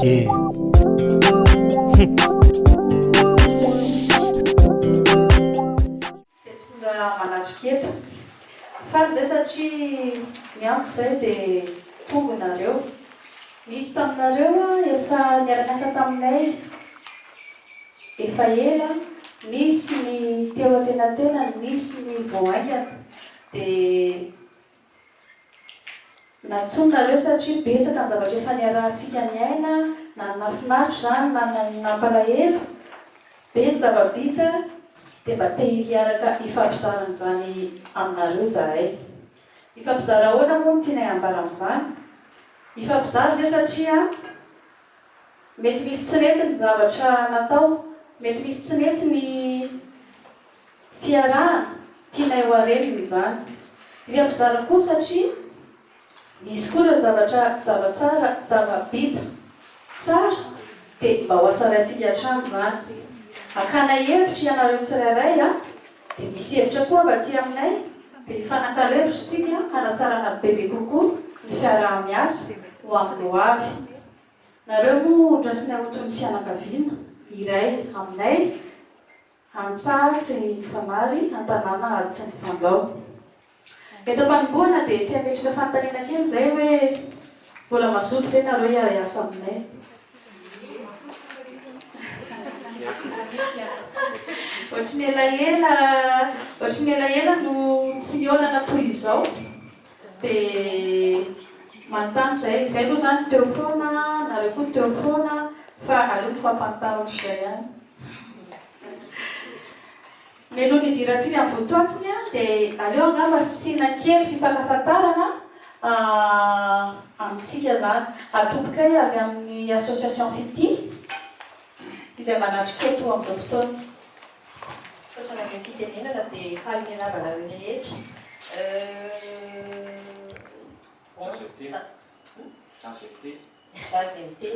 Yeah. Tetona manatriketo faly zay satria miantso zay dia tombonareo misy taminareo efa niara-miasa taminay efa ela misy ny teo atenatena misy ny voaingana dia natsonareo satria betsaka ny zavatra efa niarahantsika ny aina na nafinatro zany na nampalahelo dia ny zava-bita dia mba te hiaraka ifampizarana zany aminareo zahay. Ifampizara ahoana moa no tianay ambara amin'izany? Ifampizara zay satria mety misy tsy nety ny zavatra natao, mety misy tsy nety ny fiarahana tianay ho areniny zany. Ifampizara koa satria misy koa ireo zavatra zava-tsara, zava-bita tsara dia mba ho atsaraintsika hatrany zany. Akana hevitra ianareo tsirairay dia misy hevitra koa mba aty aminay dia hifanakalo-hevitra tsika hanatsarana bebe kokoa ny fiaraha-miasa ho amin'ny ho avy. Nareo moa ndrasiny ahotry ny fianakaviana iray aminay antsahatsy ny fanary an-tanàna atsy ny fandao. Eto am-panomboana dia tia metrika fanontaniana kely zay hoe mbola mazoto ve nareo hiara-iasa aminay? Ohatry ny elaela no tsy niolana toy izao dia manontany zay aloha zany teo foana, nareo koa teo foana fa aleo ny fampanontany ohatr'izay ihany. Melo ny idirantsika amin'ny votoatiny dia aleo angamba sina kely fifankafantarana amintsika zany. Atopokay avy amin'ny association Fity izay manatriketo amin'izao fotoana. Sotra ny fitenenana dia faly miarabana rehetra. Ça c'est été.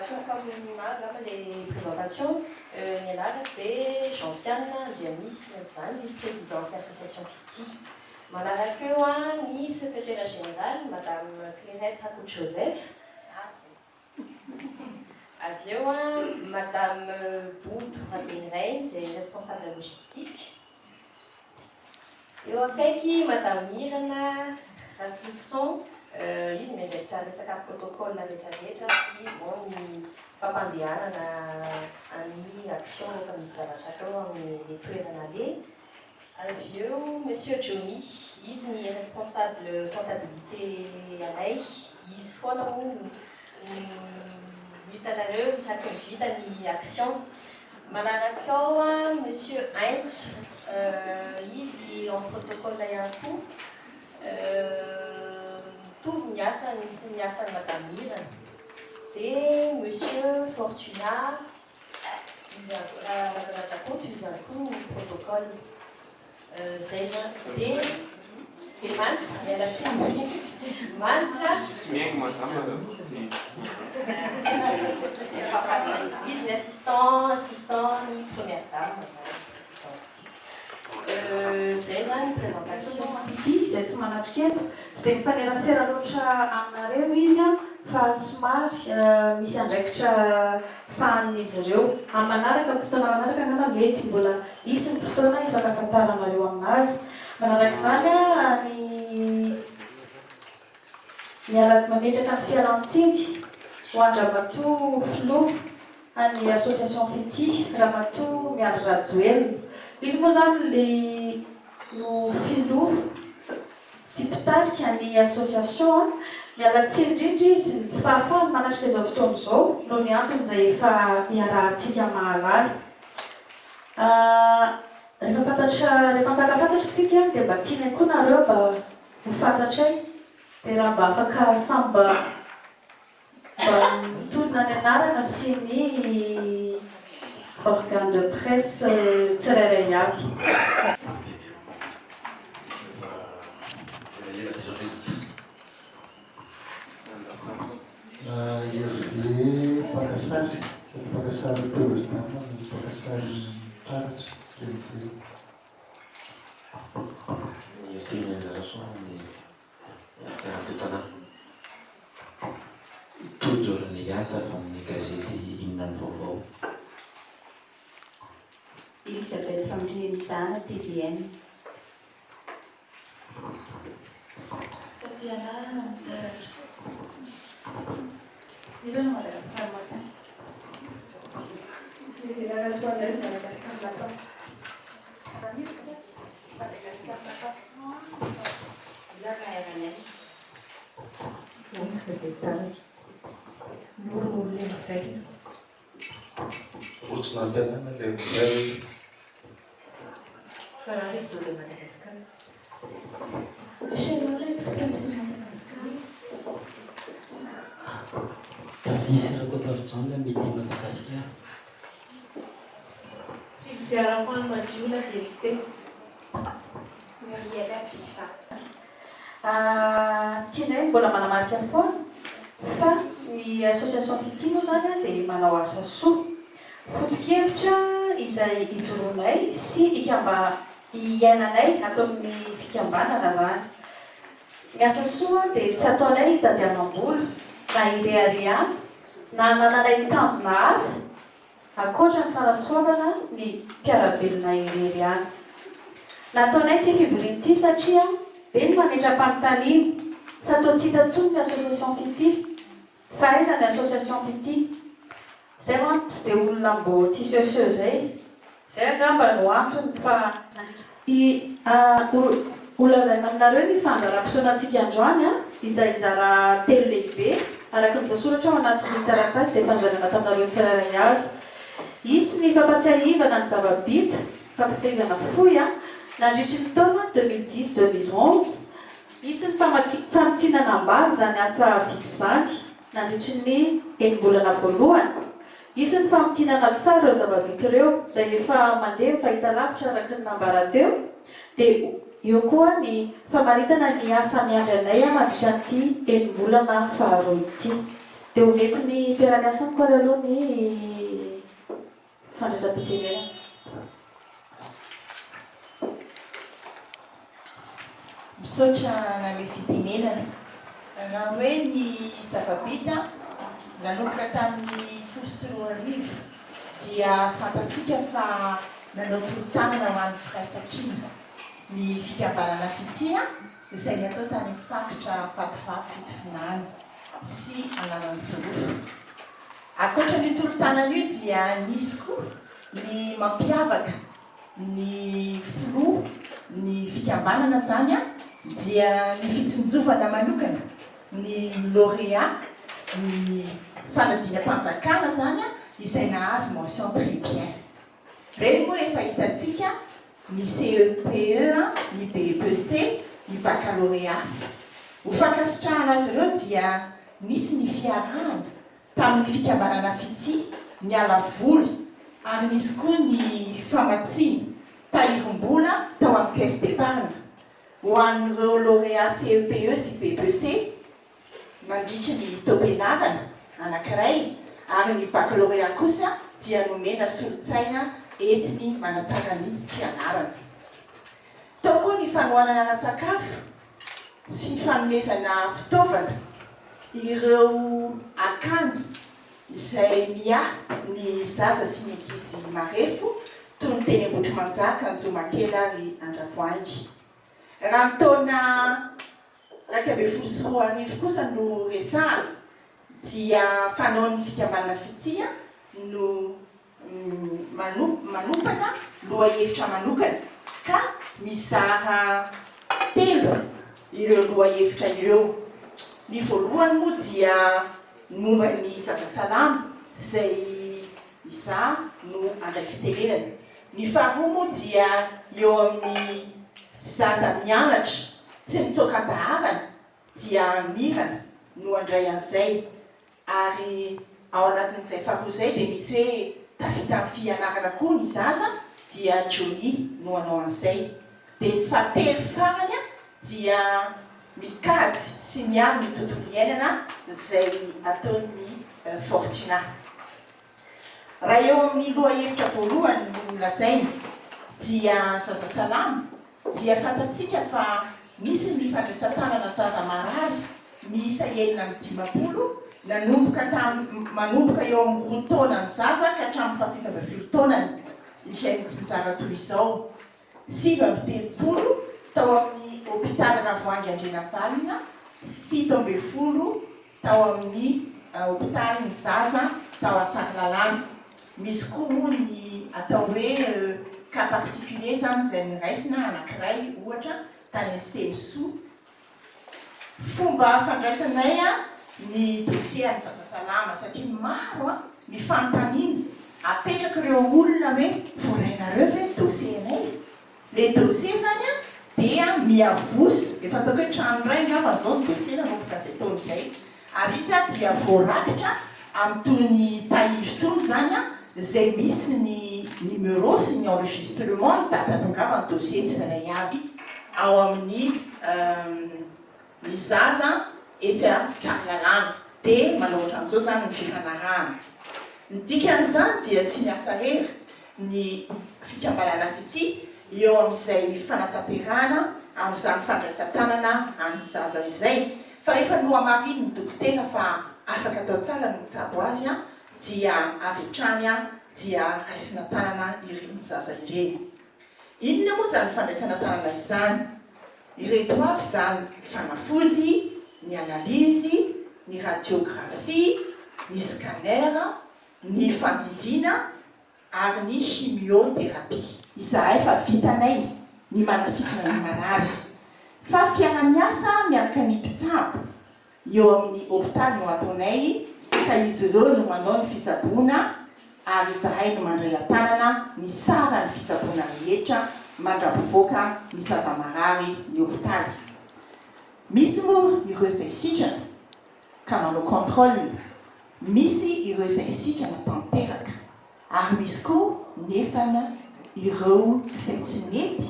Tonga amin'agamba les présentations. Ny anarako dia Jean-Siane Diamis zany vice-présidente l'association Fity. Manaraka eo ny secrétaire général madame Clairette Hakout-Joseph. Avy eo madame Boudou Rabenrein, c'est responsable logistique. Eo akaiky madame Mirana Rasmusson, izy miandraikitra resaka protocole rehetrarehetra sy bon ny fampandehanana any action rehefa misy zavatra atao amin'ny toerana le. Avy eo monsieur Johnny, izy ny responsable comptabilité anay, izy foana moa hitanareo isaky ny vita ny action. Manaraka ao monsieur Heinz, izy en protocole ihany koa. Mitovy miasa nisy miasan'ny madame Mira. Dia monsieur Fortuna, Madanadrakoto izy ihany koa ny protocole. Zay zany dia manitra mialatsiny manitra izy ny assistant ny première dame. Zay zany présentation Fity izay tsy manatriketo tsy dia mifanerasera loatra aminareo izy fa somary misy andraikitra sahanin'izy ireo. Amin'ny manaraka ny fotoana manaraka angamba mety mbola isy ny fotoana ifankafantaranareo aminazy. Manaraka izany ny mametraka ny fialan-tsiny ho Andramatoa Filoha any association Fity, Ramatoa Miandry Rajoelina. Izy moa zany no filoha sy mpitarika ny association. Mialatsiny indrindra izy tsy fahafahany manatrika izao fotoana izao noho ny antony izay efa hiarahantsika mahalala. Rehefa mpakafantatra isika dia mba tiany koa nareo mba ho fantatray dia raha mba afaka samy mba mitondra ny anarana sy ny organe de presse tsirairay avy. Le pakasary, sady pakasary président, pakasary taratra, tsy dia mifehy. Ny teny anjara soa ny tiana tetana. tato amin'ny gazety Inona no Vaovao. Elisabeth Fandrianisana, TVN. Fotsina an-tanàna ilay mizay. Ferrari de Madagascar. Chevrolet Express de Madagascar. Davisy Rakotarijana midi Madagascar. Sylvia Ramoine Madio, La Vérité. Muriel Fifa. Tianay mbola manamarika foana fa ny association fitino zany dia manao asa soa foto-kevitra izay ijoroanay sy iainanay atao amin'ny fikambanana zany. Ny asa soa dia tsy ataonay hitadianam-bola na irearea na nananay tanjona hafa akoatra ny fanasoavana ny mpiarabelona irereana. Nataonay ty fivoriana ity satria be ny mamindram-panontaniana fa atao tsy hitantsony ny association fity. Fa aiza ny association fity? Zay manko tsy dia olona mbo tia seseo zay. Zay angamba no antony fa olazaina aminareo ny fandaram-potoanantsika androany izay izara telo lehibe araka ny voasoratra ao anatin'ny taratasy izay fanjanana taminareo tsirairay avy. Isy ny fampatsiahivana ny zava-bita, fampatsiahivana fohy nandritry ny taona 2010-2011. Isy ny famitsinana ambary zany asa vitsy zany nandritry ny enim-bolana voalohany. Isy ny famitinana tsara ireo zava-bita ireo izay efa mandeha fahita lavitra araka ny nambara teo. Dia eo koa ny famaritana ny asa miandry anay mandritra an'ity enim-bolana faharoa ity. Dia omeko ny mpiara-miasa ny koa aloha ny fandraisam-pitenena. Misaotra name fitenenana. Raha hoe ny zava-bita nanomboka tamin'ny 2010 dia fantatsika fa nanao tolo-tanana ho an'ny firaisan-kina ny fikambanana fitia izay natao tany amin'ny faritra Fatovavy Fitovinany sy Analanjorofo. Ankoatra ny tolo-tanana io dia nisy koa ny mampiavaka ny filoha ny fikambanana zany dia ny fitsinjovana manokana ny lauréat ny fanadina-panjakana zany izay nahazo mention très bien. Reny moa efa hitantsika ny CEPE, ny BEPC, ny baccalauréat. Ho fankasitrahana azy ireo dia nisy ny fiarahana tamin'ny fikambanana fity ny alavoly ary nisy koa ny famatsina tahirom-bola tao amin'ny caisse d'épargne ho an'ireo lauréat CEPE sy BEPC mandritry ny tao-pianarana anankiray ary ny baccalauréat kosa dia nomena solon-tsaina entiny manatsara ny fianarana. Tao koa ny fanohanana ara-tsakafo sy fanomezana fitaovana ireo akany izay miahy ny zaza sy ny ankizy marefo toy ny teny Ambotrimanjaka, Anjomakely ary Andravoahangy. Raha ny taona 2024 kosa no resahana dia fanaon'ny fikambanana fitia no manompana lohahevitra manokana ka mizara telo ireo lohahevitra ireo. Ny voalohany moa dia momba ny zaza salama izay iza no andray fitenenana. Ny faharoa moa dia eo amin'ny zaza mianatra tsy mitsokan-daharana dia mirana no andray an'izay. Ary ao anatin'izay faharoa zay dia misy hoe tafita amin'ny fianarana koa ny zaza dia Johnny no anao an'izay. Dia ny fahatelo farany dia mikady sy miaro ny tontolo iainana izay ataony Fortuna. Raha eo amin'ny lohahevitra voalohany no lazaina dia zaza salama dia fantatsika fa misy ny fandraisan-tanana zaza marary miisa 9 amin'ny 10 manomboka eo amin'ny 2 taona ny zaza ka hatramin'ny fahafito amby 7 taonany izay mitsinjara toy izao. 7 tao amin'ny hôpitaly Ravoahangy Andrenavalona, 17 tao amin'ny hôpitaly ny zaza tao Antsaralalàna. Misy koa moa ny atao hoe cas particulier zany izay niraisina anankiray ohatra tany Senisoa. Fomba fandraisanay ny dossier any Zazasalama satria maro ny fanontaniana apetraka ireo olona hoe voarainareo ve dossier anay. Le dossier zany dia miavosi efa ataoko hoe trano ray ngamba zao ny dossier nanomboka izay taona izay, ary izy dia voarakitra amin'ny toy ny tahiry tony zany izay misy ny numéro sy ny enregistrement datatongava ny dossier tsirairay avy ao amin'ny ny zaza etsy Tsaralalàna dia manao ohatran'izao zany ny fifanarahana. Ny dikan'izany dia tsy miasa rery ny fikambanana fity eo amin'izay fanatanterahana amin'izany fandraisan-tanana any zaza izay. Fa efa nohamariny ny dokotera fa afaka atao tsara ny mitsabo azy dia avy hatrany dia raisina tanana ireny zaza ireny. Inona moa zany fandraisana tanana izany? Ireto avy zany fanafody, ny analizy, ny radiografie, ny scanner, ny fandidiana ary ny chimiothérapie. Izahay fa vitanay ny manasitrana ny marary. Fa fiara-miasa miaraka ny mpitsabo eo amin'ny hôpitaly no ataonay ka izy ireo no manao ny fitsaboana ary izahay no mandray an-tanana ny sara ny fitsaboana rehetra mandrapivoaka ny zaza marary ny hôpitaly. Misy moa ireo izay sitrana ka manao contrôle, misy ireo izay sitrana tanteraka, ary misy koa nefana ireo izay tsy mety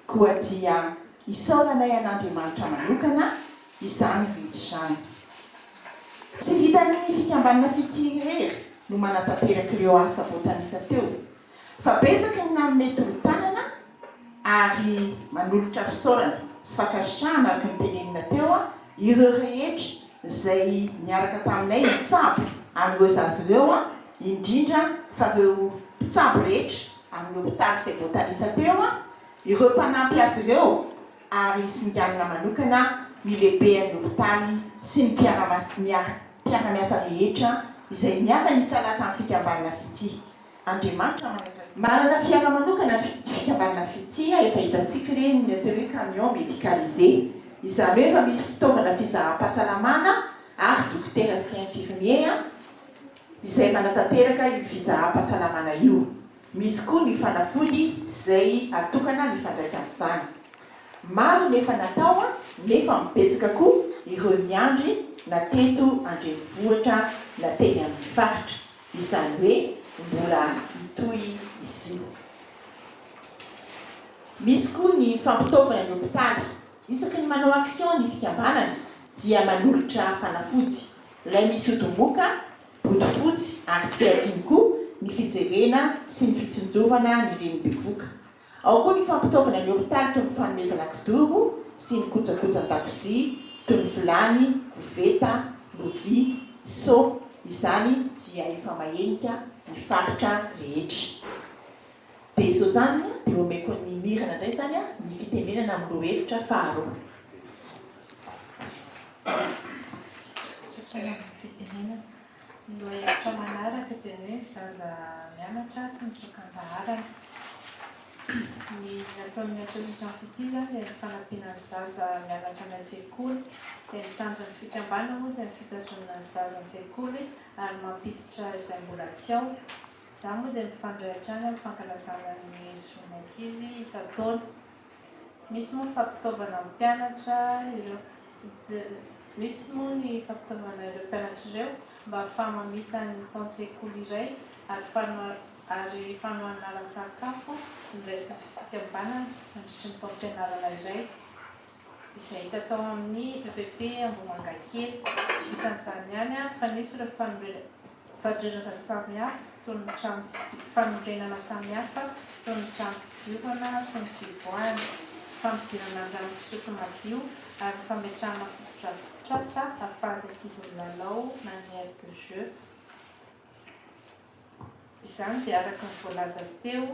koa dia isaoranay an'Andriamanitra manokana izany rehetrany. Tsy vitan'ny fikambanana fity irery no manatanteraka ireo asa voatanisa teo, fa betsaka ny namety ho tanana ary manolotra fisaorana sy fankasitrahana araka ny tenenina teo ireo rehetra izay niaraka taminay mitsabo amin'ireo zaza ireo, indrindra fa ireo mpitsabo rehetra amin'ny hôpitaly izay voatanisa teo, ireo mpanampy azy ireo ary sy nianana manokana ny lehiben'ny hôpitaly sy ny mpiara-miasa rehetra izay miara nisalata amin'ny fikambanana fity. Andriamanitra manana fiara manokana fikambanana fity efa hitantsika reny ny atao hoe camion médicalisé. Izany hoe efa misy fitaovana fizaham-pahasalamana ary dokotera sy infirmier izay manatanteraka io fizaham-pahasalamana io. Misy koa ny fanafody izay atokana mifandraika amin'izany. Maro nefa natao nefa mibetsaka koa ireo miandry na teto andrenivohitra na teny amin'ny faritra. Izany hoe mbola hitoy izy io. Misy koa ny fampitaovana ny hôpitaly. Isaky ny manao action ny fikambanana dia manolotra fanafody. Ilay misy otomboka, bodofotsy ary tsy adino koa ny fijerena sy ny fitsinjovana ny renim-bevoka. Ao koa ny fampitaovana ny hôpitaly toy ny fanomezana kidoro sy ny kojakojan-dakozia toy ny vilany, koveta, lovia, seau. Izany dia efa mahenika ny faritra rehetra. Dia izao zany dia omeko ny mirana indray zany ny fitenenana amin'ny roa hevitra faharoa. Fitenenana roa hevitra manaraka dia hoe zaza mianatra tsy mitsokan-daharana. Ny atao amin'ny association fity zany dia ny fanampiana zaza mianatra any an-tsekoly, dia ny tanjon'ny fikambanana moa dia ny fitazomana ny zaza an-tsekoly ary mampiditra izay mbola tsy ao. Izany moa dia mifandray hatrany amin'ny fankalazana ny zon'ankizy isan-taona. Misy moa fampitaovana amin'ny mpianatra ireo, misy moa ny fampitaovana ireo mpianatra ireo mba ahafahamamita ny taon-tsekoly iray ary fanohanana alan-tsakafo niraisy fikambanana mandritra ny taom-pianarana iray izay hita tao amin'ny EPP Ambohimangakely. Tsy vitan'izany ihany fa nisy ireo fanorenana samihafa toy ny trano fanorenana samihafa toy ny trano fidiovana sy ny fivoahana. fampidirana rano fisotro madio ary fametrahana fotodrafitrasa ahafahany ankizy milalao na miaraka jeu. Izany dia araka ny voalaza teo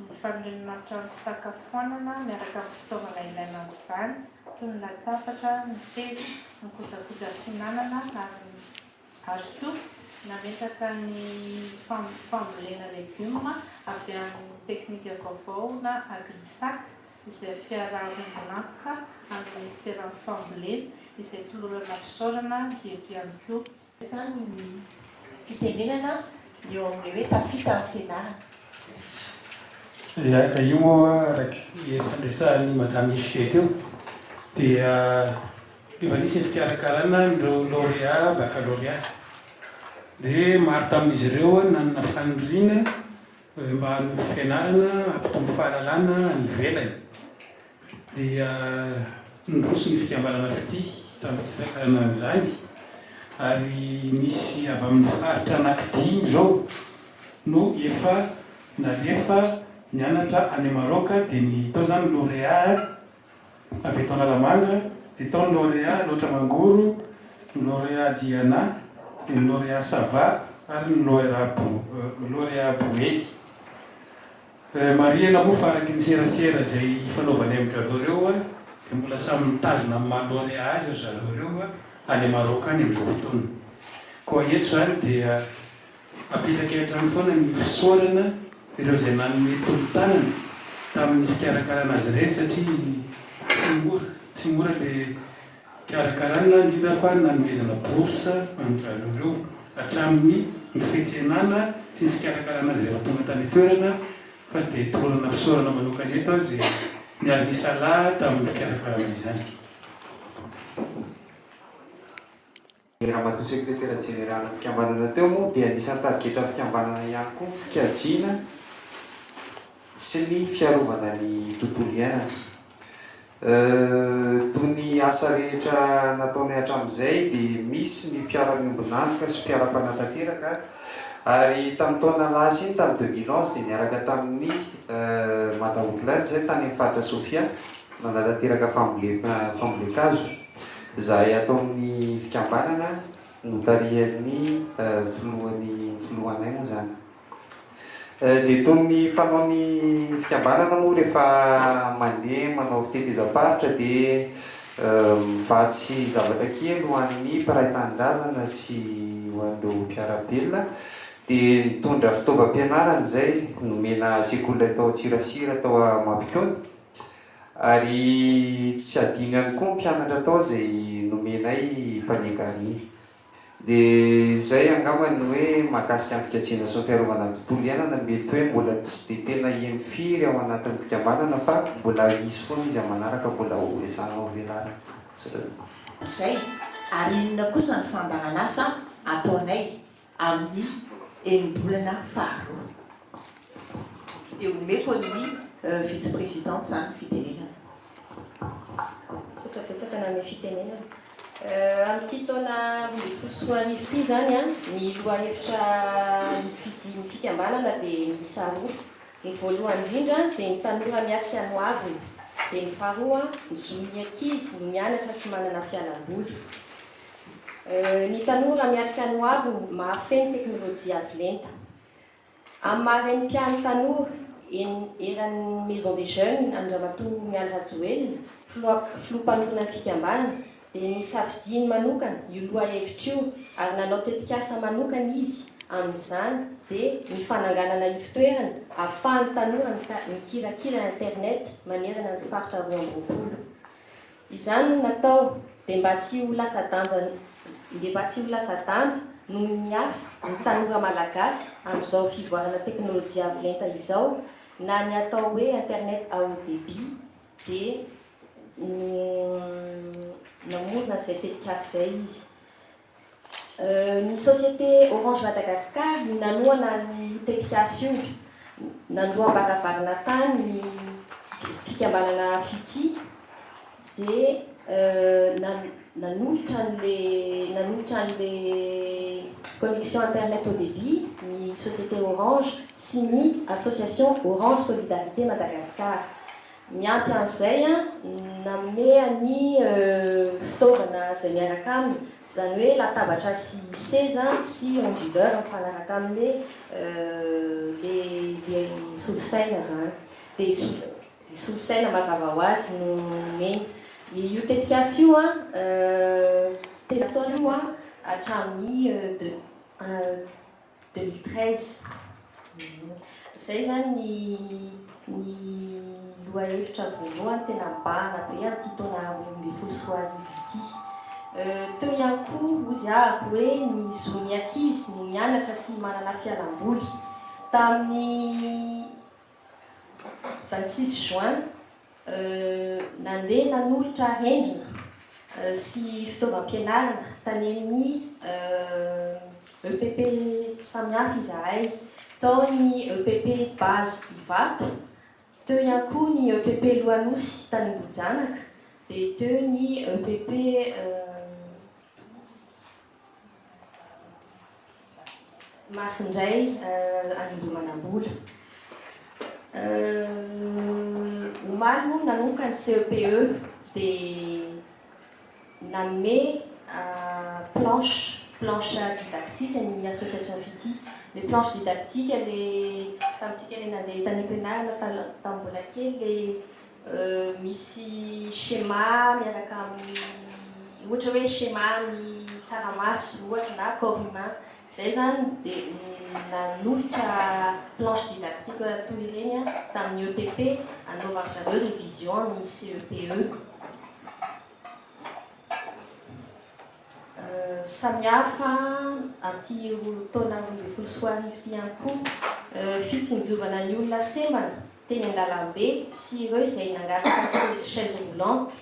ny fanolorana trano fisakafoanana miaraka amin'ny fitaovana ilaina amin'izany toy ny latabatra, ny seza, ny kojakoja fihinanana ary koa nametraka ny fambolena legioma avy amin'ny teknika vaovao na agrisac izay fiarahamonina amin'ny ministeran'ny fambolena izay tolorana fisaorana eto ihany koa. Izany ny fitenenana eo amin'ny hoe tafita amin'ny fianarana. Ia, io moa araky fandraisan'ny madame Ifie teo dia efa nisy ny fikarakarana ndreo lauréat baccalauréat dia maro tamin'izy ireo nanana faniriana mba hanompo fianarana hampitombo fahalalana any ivelany dia nindroso ny fikambanana fity tamin'ny fikarakarana an'izany ary nisy avy amin'ny faritra anankidimy zao no efa nalefa nianatra any Maroc dia ny tao zany lauréat avy eto Analamanga dia tao ny lauréat loatra Mangoro, ny lauréat Diana, dia ny lauréat Sava ary ny lauréat Boely. Mariana moa fa araky ny serasera izay fanaovany amin'ny zareo reo dia mbola samy mitazona amin'ny maha lauréat azy zareo reo any Maroc any amin'izao fotoana. Koa eto zany dia apetraka hatrany foana ny fisaorana ireo izay nanome tolo-tanana tamin'ny fikarakarana azy ireny satria tsy mora ilay fikarakarana indrindra fa nanomezana bourse amin'ny zareo reo hatramin'ny fihetsehana sy ny fikarakarana azy rehefa tonga tany toerana fa dia tolorana fisaorana manokana eto azy niary nisalahy tamin'ny fikarakarana izany. Raha mato sekretera jeneraly fikambanana teo moa dia anisan'ny tarigetra fikambanana ihany koa fikajiana sy ny fiarovana ny tontolo iainana. Toy ny asa rehetra nataonay hatramin'izay dia misy ny mpiara-miombonantoka sy mpiara-panatanteraka ary tamin'ny taona lasa iny tamin'ny 2011 dia niaraka tamin'ny Madaotlady zay tany amin'ny faritra Sofia nanatanteraka fambolekazo izay atao amin'ny fikambanana notarian'ny filohanay moa zany. Dia toy ny fanao ny fikambanana moa rehefa mandeha manao fitetiza-paritra dia mivatsy zavatra kely ho an'ny mpiray tanindrazana sy ho an'ireo mpiarabelona dia nitondra fitaovam-pianarana izay nomena sekoly atao Tsirasira atao Mampikony ary tsy adino ihany koa mpianatra atao izay nomenay mpanengariny. Dia izay angambany hoe mahakasika amin'ny fikajiana sy ny fiarovana ny tontolo iainana mety hoe mbola tsy dia tena heno firy ao anatin'ny fikambanana fa mbola hisy foana izy amin'ny manaraka mbola ho esana ho velarana. Izay ary inona kosa ny fandahan'asa ataonay amin'ny enim-bolana faharoa. Eo meko ny vice-présidente zany fitenenana. Sotra betsaka na amin'ny fitenenana. Amin'ity taona 2021 ity zany ny lohahevitra ny fikambanana dia miisa roa. Ny voalohany indrindra dia ny tanora miatrika ny hoaviny, dia ny faharoa ny zomy ankizy no mianatra sy manana fialamboly. Ny tanora miatrika ny hoaviny mahafeno teknôlôjia avo lenta. Amin'ny maharen'ny mpiano tanora eran'ny Maison des Jeunes Andramatoa Mialy Rajoelina filoham-panorona ny fikambanana dia nisafidiany manokana io lohahevitra io ary nanao tetikasa manokana izy amin'izany dia ny fananganana io fitoerana ahafahan'ny tanora mikirakira internet manerana ny faritra roa amby roapolo. Izany natao dia mba tsy ho latsa-danja noho ny hafa ny tanora malagasy amin'izao fivoarana teknôlôjia avo lenta izao na ny atao hoe internet à haut débit dia namorona izay tetikasa izay izy. Ny société Orange Madagascar nanoana ny tetikasa io nandoam-baravarana tany ny fikambanana fity dia nanolotra an'le connexion internet au débit ny société Orange sy ny association Orange Solidarité Madagascar miampy an'izay a namea ny fitaovana izay miaraka aminy, zany hoe latabatra sy seza sy onduleur mifanaraka aminy le solosaina zany, dia solosaina mazava ho azy no meny. Io tetikasy io a tetikasy io a hatramin'ny 2013. Izay zany ny lohahevitra voalohany tena mibahana be amin'ity taona 2024 ity. Teo ihany koa hozahako hoe ny zon'ny ankizy no mianatra sy manana fialamboly tamin'ny 26 juin nandeha nanolotra hendrina sy fitaovam-pianarana tany amin'ny EPP samihafa izahay, tao ny EPP base Ivato, teo ihany koa ny EPP Loanosy tany Ambohijanaka, dia teo ny EPP Masindray any Ambohimanambola. Omaly moa nanomboka ny CEPE dia nanome planche didactique ny association Fity. Les planches didactiques, tamintsika ilay nandeha tany am-pianarana tamin'ny mbola kely, misy schéma miaraka amin'ny ohatra hoe schéma ny tsaramaso ohatra na corps humain, izay zany dia nanolotra planche didactique toy ireny tamin'ny EPP anaovana zareo révision ny CEPE. Samihafa amin'ity taona 2024 ity ihany koa fitsinjovana ny olona semana teny an-dalambe sy ireo izay nangataka chaise roulante,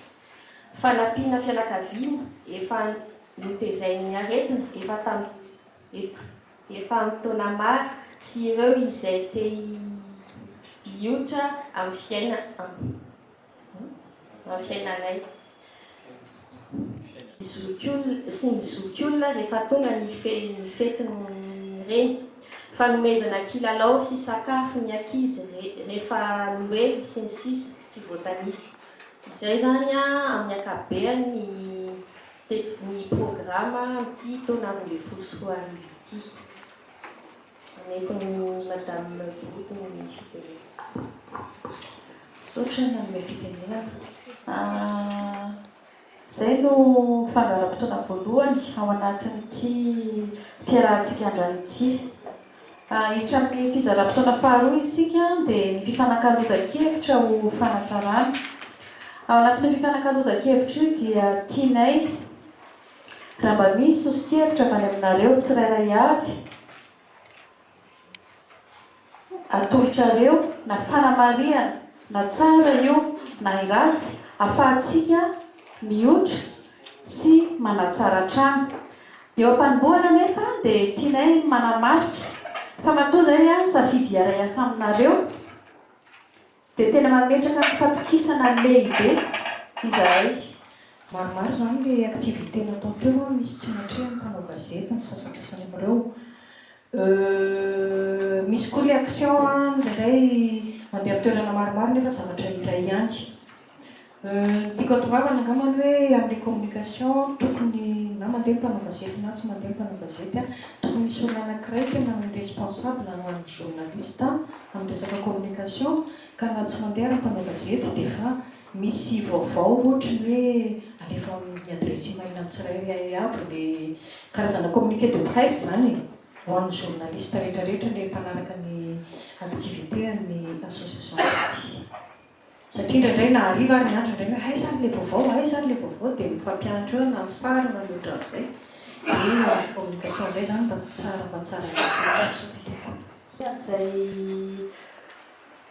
fanampiana fianakaviana efa notezain'ny aretina efa amin'ny taona maro sy ireo izay te hiotra amin'ny fiainanay. Sy ny zokiolona rehefa tonga ny fetiny reny, fanomezana kilalao sy sakafo ny ankizy rehefa noely sy ny sisa tsy voatanisy. Izay zany amin'ny ankapobeny ny programma amin'ity taona 2024 ity. Ameko ny Madame Boto ny fitenenana. Sotra ny manome fitenenana. Izay no fandaharam-potoana voalohany ao anatin'ity fiarahantsika androany ity. Hiditra amin'ny fizaram-potoana faharoa isika dia ny fifanankalozan-kevitra ho fanatsarana. Ao anatin'ny fifanankalozan-kevitra io dia tianay raha mba misy soson-kevitra avy any aminareo tsirairay avy, atolotrareo na fanamariana na tsara io na iratsy, ahafahantsika mihotra sy manatsara trano. Eo am-panombohana nefa dia tianay manamarika fa matoa zay safidy hiara asa aminareo dia tena mametraka ny fatokisana lehibe izahay. Maromaro zany le activité natao teo, misy tsy maintsy mpanao gazety ny sasatsasany amin'ireo. Misy koa le action ndray mandeha toerana maromaro nefa zavatra iray ihany. Tiako atongavana angambany hoe amin'ny communication tokony na mandeha mpanao gazety na tsy mandeha mpanao gazety tokony misy olona anankiray tena responsable amin'ny journaliste amin'ny resaka communication, ka na tsy mandeha mpanao gazety dia fa misy vaovao ohatra hoe alefa amin'ny adresy email tsirairay avy le karazana communiqué de presse zany ho an'ny journaliste rehetrarehetra le mpanaraka ny activité ny association ity. Satria indraindray na hariva ary ny andro indray hoe hay zany le vaovao dia mifampianatra eo na sary na loatra an'izay dia communication zay zany mba tsara izay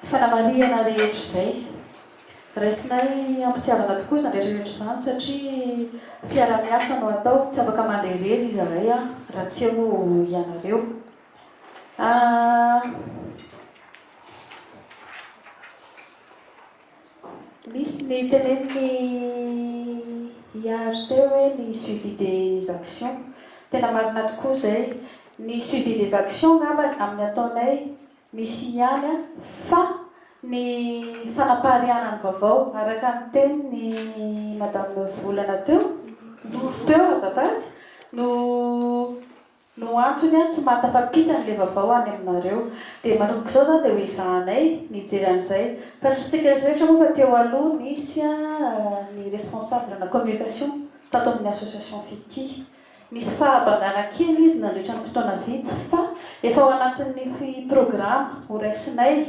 fanamariana rehetra izay raisinay ampitiavana tokoa izany rehetrarehetra izany satria fiara-miasa no atao, tsy afaka mandeha irery izahay raha tsy eo ianareo. Misy ny teneniny hiary teo hoe ny suivi des actions, tena marina tokoa izay. Ny suivi des actions ngambany amin'ny ataonay misy ihany fa ny fanapariana ny vaovao araka ny teniny madame volana teo loro teo azafady no antony a tsy mahatafampitany le vaovao any aminareo dia manomboka izao zany dia hoe izahanay nijery an'izay fatritsika rehetrarehetra moa fa teo aloha nisy ny responsable na communication tato amin'ny association fity nisy fahabangana kely izy nandritra ny fotoana vitsy fa efa ao anatin'ny programme ho raisinay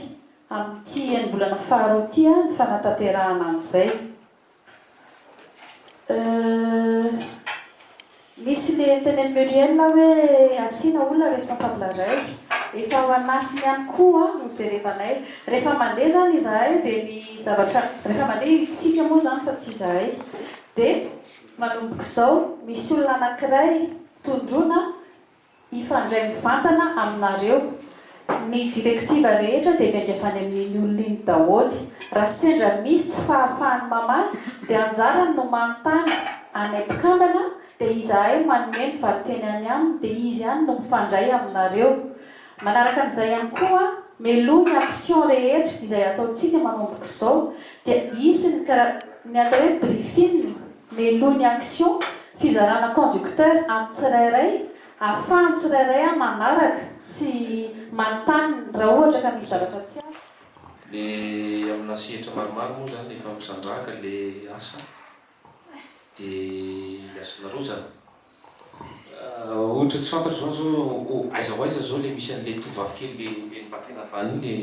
amin'ity enimbolana faharoa ty ny fanatanterahana an'izay misy le teneny muriel hoe asiana olona responsable ray efa ao anatiny ihany koa no jerevanay rehefa mandeha zany izahay dia ny zavatra rehefa mandeha itsika moa zany fa tsy izahay dia manomboka izao misy olona anankiray tondrona ifandray mivantana aminareo ny direktiva rehetra dia miangafany amin'ny olona iny daholy raha sendra misy tsy fahafahany mamaly dia anjarany no manontany any am-pikambana dia izahay manomeny valiteny any aminy dia izy ihany no mifandray aminareo manaraka an'izay ihany koa meloa ny action rehetra izay ataontsika manomboka izao dia isy ny atao hoe briefing meloa ny action fizarana conducteur amin'ny tsirairay ahafahany tsirairay manaraka sy manontany raha ohatra ka misy zavatra tsy azo le amina sehatra maromaro moa zany efa misandraka le asa dia asanareo zany ohatra tsy fantatro zany zao aiza ho aiza zao le misy an'le tovavy kely le nibatena avany le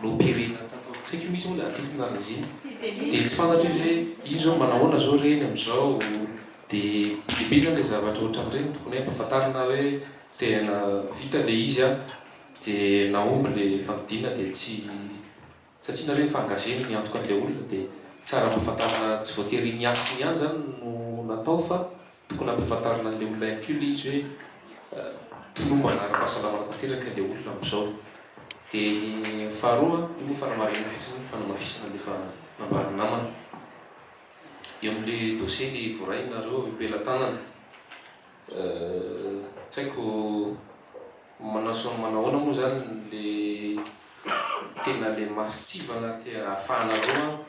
lopirina saiko misy moa le atifinaranazy dia tsy fantatro izy hoe ino zao manahoana zao reny amin'izao dia lehibe zany le zavatra ohatra amin'ireny tokony hoe fahafantarina hoe tena vita le izy a dia naomby le fampidiana dia tsy satria nareo fangazeny niantoka an'le olona dia tsara ampahafantarina tsy voatery niantsony ihany zany no natao fa tokony ampahafantarina an'le olona ihany koa le izy hoe tonombana ara-pahasalamana tanteraka le olona amin'izao dia ny faharoa io moa fanamarena fotsiny fanamafisana le fa nambariny namana eo amin'le dossier le voarainareo impelatanana tsy haiko manahoana moa zany le tena le masitsivana ahafahanareo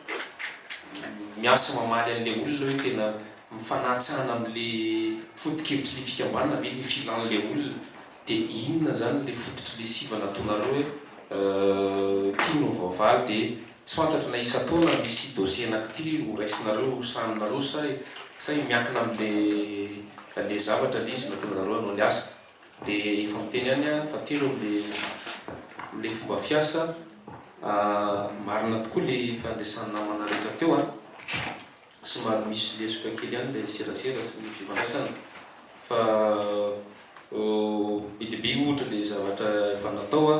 miasa mamaly an'le olona hoe tena mifanatsahana amin'le foto-kevitry le fikambanana ve le filan'le olona dia inona zany le fototry le sivana ataonareo hoe tiano vaovaly dia tsy fantatra na isa taona misy dossier anankity ho raisinareo saninareo say miankina amin'le zavatra le izy natonanareo anao le asa dia efa miteny ihany a fa telo le fomba fiasa marina tokoa le fandraisany namana rehetra teo a somary misy lesoka kely ihany le serasera sy ny fifandraisana fa be ohatra le zavatra efa natao a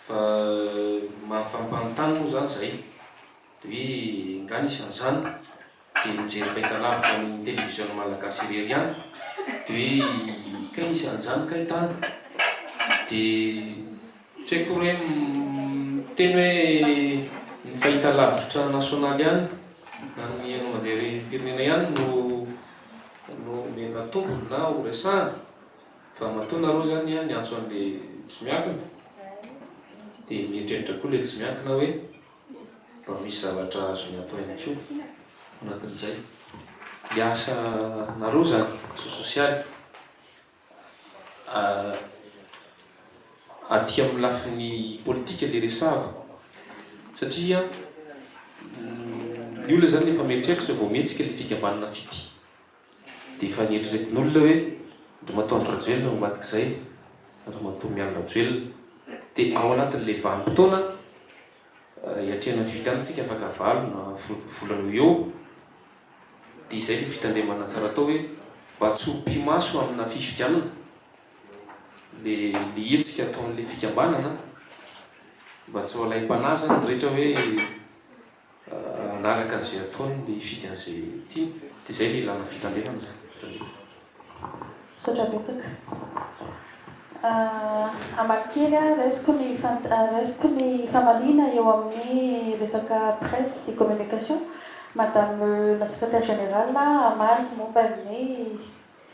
fa mahafampanontany moa zany zay dia hoe ngany isan'izany dia mijery fahitalavitra amin'ny télévision malagasy irery ihany dia hoe kay isan'izany kay tany dia tsy haiko hoe teny hoe ny fahitalavitra nasionaly ihany na ny anao manjery firenena ihany no mena tombony na ho resahana fa matonareo zany a niantso an'le tsy miankina dia mieritreritra koa le tsy miankina hoe mba misy zavatra azony atao ihany koa anatin'izay le asa nareo zany asa sosialy aty amin'ny lafiny politika le resahako satria ny olona zany efa mieritreritra vao mihetsika le fikambanana fity dia efa nieritreretin'olona hoe ndry mataondro rajoelona no matika izay ary matoa miala rajoelona dia ao anatin'le vanim-potoana hiatrehana ny fividianantsika afaka valo na volana eo dia izay le fitandremana tsara atao hoe mba tsy ho mpimaso amina fividianana le hetsika ataon'le fikambanana mba tsy ho alaim-panazana ny rehetra hoe anaraka an'izay ataony le hifidy an'izay tiany dia izay le ilana fitandremana zany sotra betsaka amakely resiko ny famaliana eo amin'ny resaka presse sy communication madame la secrétaire générale amaly momba ny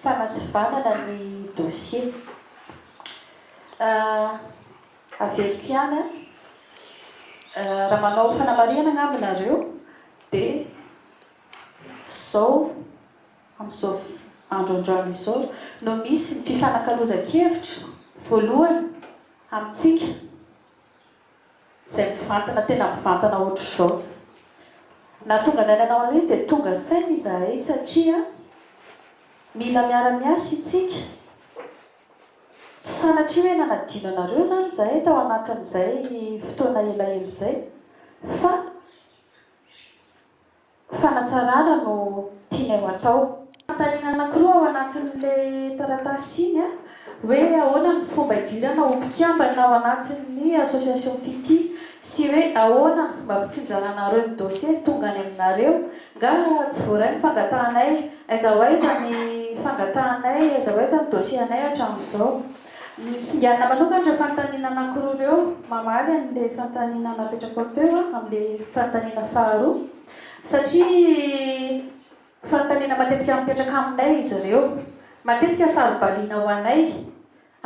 fanasivanana ny dossier averiko ihany raha manao fanamariana angambinareo dia zao amin'izao androandroany izao no misy ny fifanankalozan-kevitra voalohany amintsika izay mivantana tena mivantana ohatr'izao na tonga nananao an'izy dia tonga saina izahay satria mila miara-miasa itsika tsy sanatria hoe nanadino anareo zany izahay tao anatin'izay fotoana elaela izay fa fanatsarana no tianay ho atao fantaniana anankiroa ao anatin'ilay taratasy iny a hoe ahoana ny fomba idirana ompikambana ao anatin'ny association fity sy hoe ahoana ny fomba fitsinjaranareo ny dossier tonga any aminareo nga tsy voaray ny fangatahanay aiza ho aiza ny fangatahanay aiza ho aiza ny dossier anay hatramin'izao singanina manokana ireo fantaniana anankiroa ireo mamaly an'ilay fantaniana napetraka teo amin'ilay fantaniana faharoa satria fantaniana matetika mipetraka aminay izy ireo matetika sarobaliana ho anay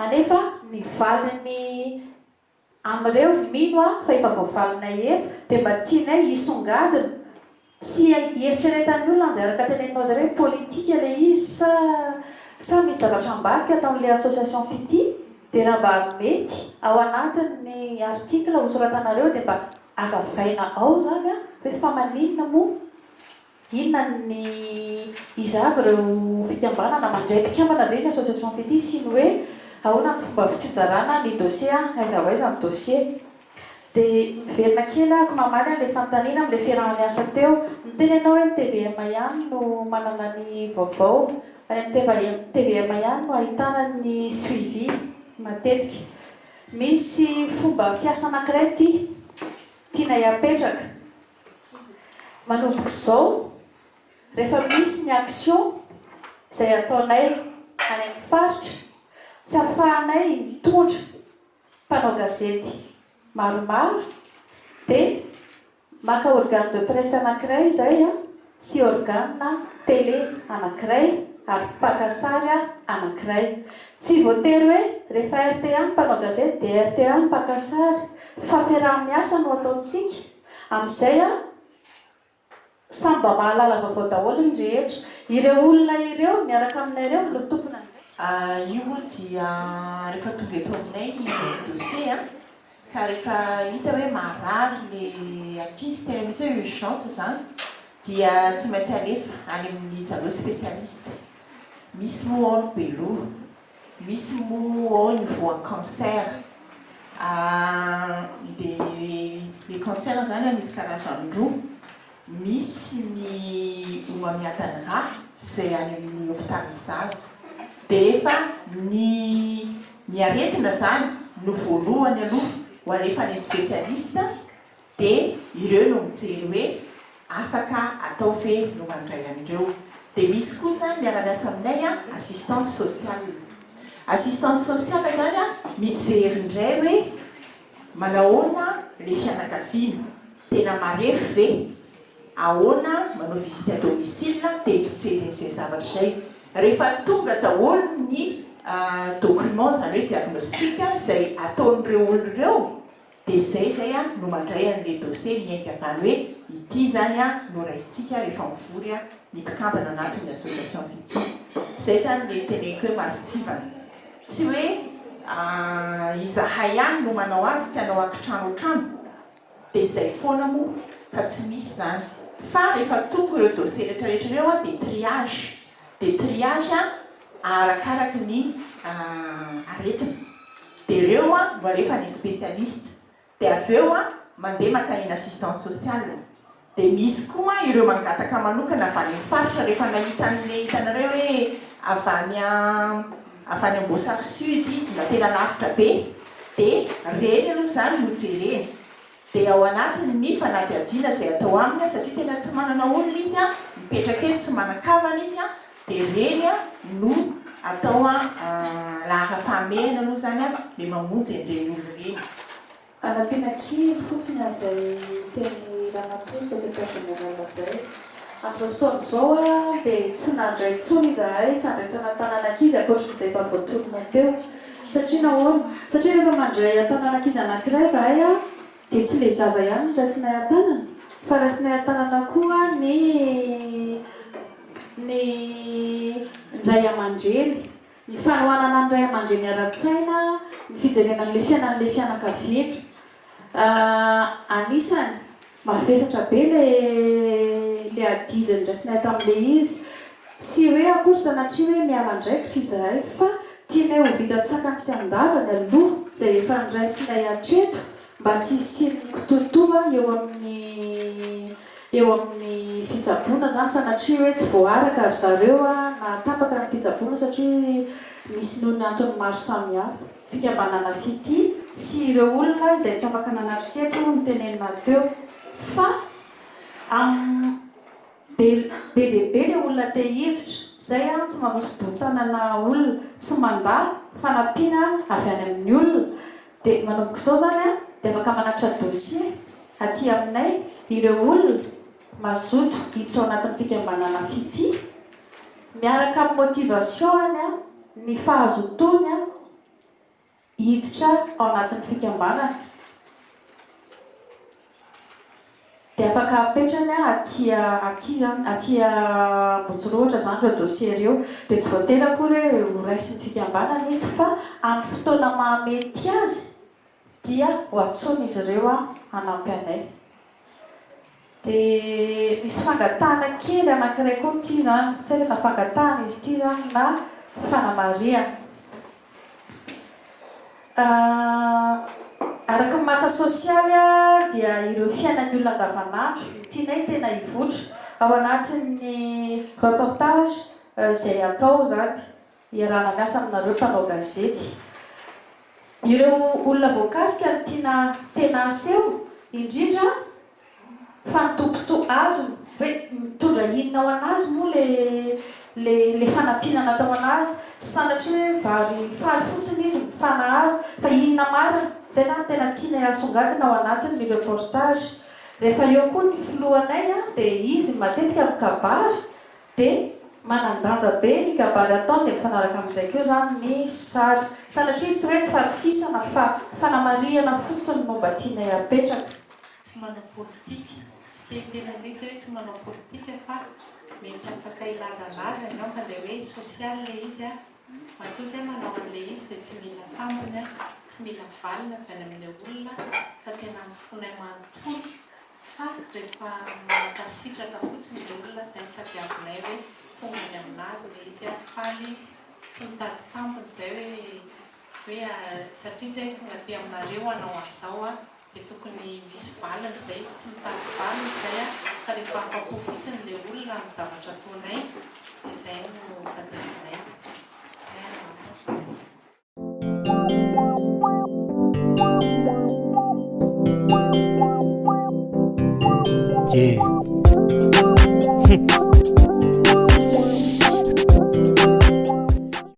anefa ny valiny amin'ireo mino fa efa voavalinay eto dia mba tianay hisongadina tsy hieritreretan'ny olona izay araka teneninao zay hoe politika ilay izy sa misy zavatra ambadika ataon'ilay association fity dia raha mba mety ao anatin'ny artikla hosoratanareo dia mba azavaina ao zany a hoe famaninona moa inona ny izavy ireo fikambanana mandray mpikambana ve ny association fity sy ny hoe ahoana ny fomba fitsinjarana ny dossier aiza ho aiza ny dossier dia miverina kely ahako mamaly an'ilay fantaniana amin'ilay fiarahamiasa teo mitenenao hoe ny tvm ihany no manana ny vaovao any amin'ny tvm ihany no ahitana ny suivi matetika misy fomba fiasa anankiray tianay apetraka manomboka izao rehefa misy ny action izay ataonay any amin'ny faritra tsy ahafahanay mitondra mpanao gazety maromaro dia maka organe de presse anankiray izay a sy organe télé anankiray ary mpakasary anankiray tsy voatery hoe rehefa RTA ny mpanao gazety dia RTA ny mpakasary fa fiaraha-miasa no ataontsika amin'izay a samba mahalala vaovao daholo ny rehetra ireo olona ireo miaraka aminareo no tompona io dia rehefa tonga eto aminay ny dossier ka rehefa hita hoe marary le ankizy tena misy hoe urgence zany dia tsy maintsy alefa any amin'ny zareo spécialiste misy moa ao ny belo misy moa ao ny voan'ny cancer dia le cancer zany misy karazany roa misy ny omamiatany ra izay any amin'ny hôpitaly zaza dia rehefa ny aretina zany no voalohany aloha ho alefa ny spécialiste dia ireo no mijery hoe afaka atao ve no mandray an'ireo dia misy kosa miara-miasa aminay assistance sociale zany mijery indray hoe manahoana le fianakaviana tena marefo ve ahoana manao visite à domicile dia mijery izay zavatra izay rehefa tonga daholo ny document zany hoe diagnostique izay ataon'ireo olon'ireo dia zay no mandray an'le dossier miainga avany hoe ity zany no raisitsika rehefa mivory ny mpikambana anatin'ny association fity zay zany le teneniko hoe masitivana tsy hoe izahay ihany no manao azy ka anao ankitrano trano dia zay foana moa fa tsy misy zany fa rehefa tonga ireo dossier rehetrarehetra ireo dia triage arakaraky ny aretina dia ireo no alefa ny spécialiste dia avy eo mandeha makaniny assistance sociale dia misy koa ireo mangataka manokana avy any faritra rehefa nahita an'le hitanareo hoe avy any Ambosary Sud izy na tena lavitra be dia reny aloha zany no jereny dia ao anatiny ny fanadihadiana izay atao aminy satria tena tsy manana olona izy mipetraka eny tsy manakavana izy dia reny no atao lahara-pahamehana aloha zany le mamonjy an'ireny olona reny anampiana kely fotsiny azay teny ranaposy secrétaire général zay amin'izao fotoana izao dia tsy nandray intsony izahay fandraisana tanànankizy ankoatran'izay efa voatolona teo satria nahoana satria rehefa mandray tanànankizy anankiray izahay dia tsy le zaza ihany ny raisinay an-tanana fa raisinay an-tanana koa ny ndray aman-dreny ny fanohanana ny ray aman-dreny ara-tsaina ny fijerena n'le fiainan'le fianakaviana anisany mavesatra be le adidiny raisinay tamin'le izy tsy hoe akory sanatria hoe miala-ndraikitra izy ray fa tianay ho vita-tsakany sy andavany aloha izay efa nyraisinay atreto mba tsy hisian'nykototoa eo amin'ny fitsaboana zany sanatria hoe tsy voaraka ry zareo na tapaka ny fitsaboana satria misy noho ny antony maro samihafa fikambanana fity sy ireo olona izay tsy afaka nanatriketra no tenenina teo fa be dia be le olona te hiditra zay tsy manosy botanana olona tsy mandà fanampiana avy any amin'ny olona dia manomboka izao zany dia afaka manatra dossier aty aminay ireo olona mazoto hiditra ao anatin'ny fikambanana fity miaraka amin'ny motivation ny fahazotony hiditra ao anatin'ny fikambanana dia afaka apetrany aty Ambohijatovo zany ireo dossier ireo dia tsy voatery akory hoe ho raisin'ny fikambanana izy fa amin'ny fotoana mahamety azy dia ho antsony izy ireo hanampy anay. Dia misy fangatahana kely anankiray koa ty zany tsy hoe na fangatahana izy ty zany na fanamariana araka ny masa sosialy dia ireo fiainan'ny olona andavanandro tianay tena hivoatra ao anatin'ny reportage izay atao zany iarahana miasa aminareo mpanao gazety ireo olona voakasika ny tiana tena aseho indrindra fa ny tompontsoa azo hoe mitondra inona ao anazy moa le fanampiana natao anazy tsy sanatria hoe vary faly fotsiny izy mifana azo fa inona marina zay zany tena tiana asongadina ao anatin'ny reportage rehefa eo koa ny filohanay dia izy matetika amin'ny kabary dia manandanja be ny kabary ataony dia mifanaraka amin'izay keo zany ny sary sanatria tsy hoe tsy fatokisana fa fanamariana fotsiny no mba tianay apetraka tsy manao politika tsy tena izy hoe tsy manao politika fa mety afaka ilazalaza angamba le hoe social le izy matoa zay manao an'le izy dia tsy mila tambony tsy mila valina avy any amin'ilay olona fa tena mifonay manontolo fa rehefa makasitraka fotsiny le olona zay tadiavinay hoe tongany aminazy le izy faly izy tsy mitady tambony zay hoe satria zay tonga ty aminareo anao azao dia tokony misy valiny zay tsy mitady valiny zay fa rehefa afapo fotsiny le olona amin'ny zavatra ataonay dia zay no tadiavinay Yeah.